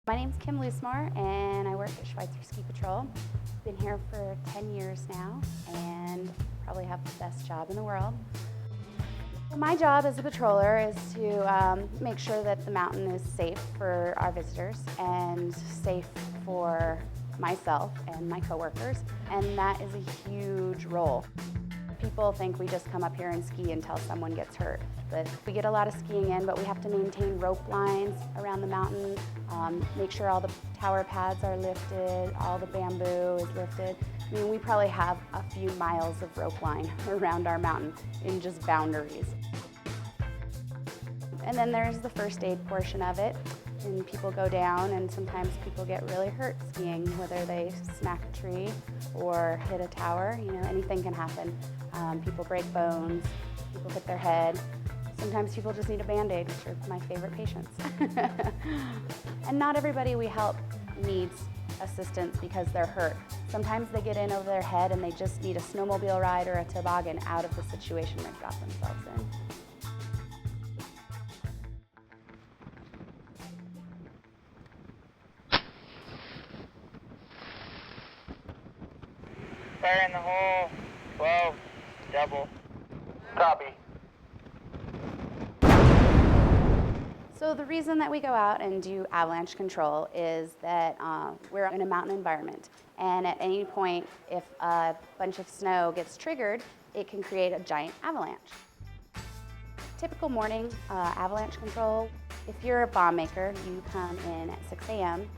My name's Kim Loosemore, and I work at Schweitzer Ski Patrol. Been here for 10 years now, and probably have the best job in the world. My job as a patroller is to make sure that the mountain is safe for our visitors and safe for myself and my coworkers, and that is a huge role. People think we just come up here and ski until someone gets hurt, but we get a lot of skiing in, but we have to maintain rope lines around the mountain, make sure all the tower pads are lifted, all the bamboo is lifted. I mean, we probably have a few miles of rope line around our mountain in just boundaries. And then there's the first aid portion of it, and people go down, and sometimes people get really hurt skiing, whether they smack a tree or hit a tower. You know, anything can happen. People break bones, people hit their head. Sometimes people just need a Band-Aid, which are my favorite patients. And not everybody we help needs assistance because they're hurt. Sometimes they get in over their head and they just need a snowmobile ride or a toboggan out of the situation they've got themselves in. Fire in the hole, 12, double. Copy. So the reason that we go out and do avalanche control is that we're in a mountain environment, and at any point, if a bunch of snow gets triggered, it can create a giant avalanche. Typical morning avalanche control, if you're a bomb maker, you come in at 6 a.m.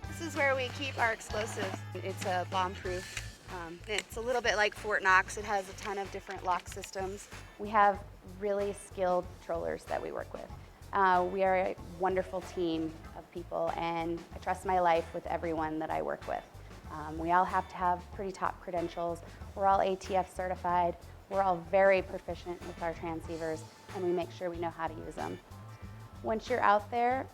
This is where we keep our explosives. It's a bomb-proof. It's a little bit like Fort Knox. It has a ton of different lock systems. We have really skilled patrollers that we work with. We are a wonderful team of people, and I trust my life with everyone that I work with. We all have to have pretty top credentials. We're all ATF certified. We're all very proficient with our transceivers, and we make sure we know how to use them. Once you're out there,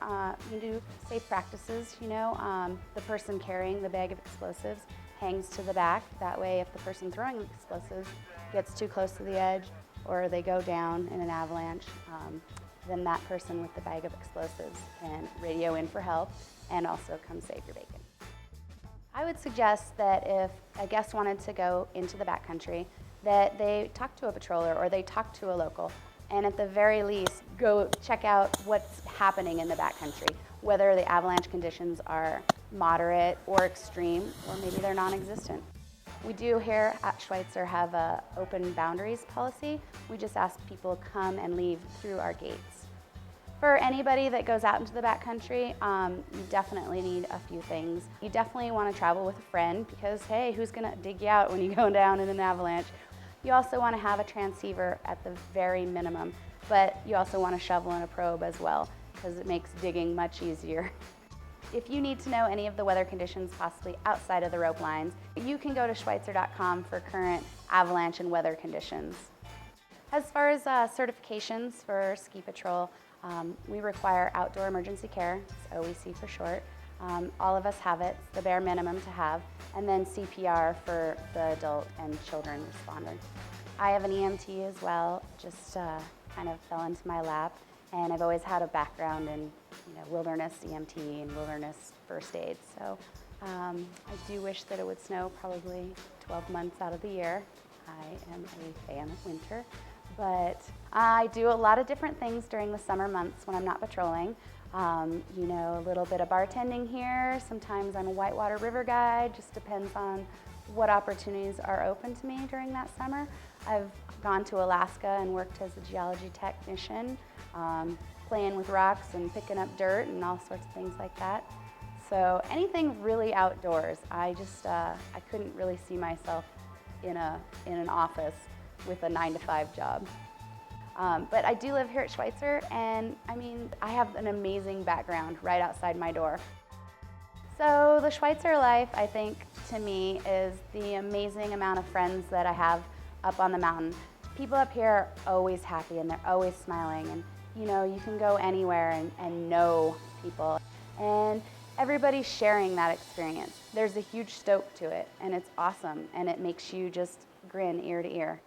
you do safe practices. You know, the person carrying the bag of explosives hangs to the back. That way, if the person throwing the explosives gets too close to the edge or they go down in an avalanche, then that person with the bag of explosives can radio in for help and also come save your bacon. I would suggest that if a guest wanted to go into the backcountry, that they talk to a patroller or they talk to a local, and at the very least, go check out what's happening in the backcountry, whether the avalanche conditions are moderate or extreme, or maybe they're non-existent. We do here at Schweitzer have an open boundaries policy. We just ask people come and leave through our gates. For anybody that goes out into the backcountry, you definitely need a few things. You definitely want to travel with a friend because, hey, who's going to dig you out when you go down in an avalanche? You also want to have a transceiver at the very minimum, but you also want a shovel and a probe as well because it makes digging much easier. If you need to know any of the weather conditions possibly outside of the rope lines, you can go to Schweitzer.com for current avalanche and weather conditions. As far as certifications for ski patrol, we require outdoor emergency care, it's OEC for short. All of us have it, it's the bare minimum to have, and then CPR for the adult and children responder. I have an EMT as well, just kind of fell into my lap, and I've always had a background in wilderness EMT and wilderness first aid. So I do wish that it would snow probably 12 months out of the year. I am a fan of winter, but I do a lot of different things during the summer months when I'm not patrolling. A little bit of bartending here. Sometimes I'm a whitewater river guide, just depends on what opportunities are open to me during that summer. I've gone to Alaska and worked as a geology technician, playing with rocks and picking up dirt and all sorts of things like that. So anything really outdoors. I couldn't really see myself in an office with a 9-to-5 job. But I do live here at Schweitzer, and I have an amazing background right outside my door. So the SchweitzerLife, I think, to me, is the amazing amount of friends that I have up on the mountain. People up here are always happy and they're always smiling, and you can go anywhere and know people. And everybody's sharing that experience. There's a huge stoke to it, and it's awesome, and it makes you just grin ear to ear.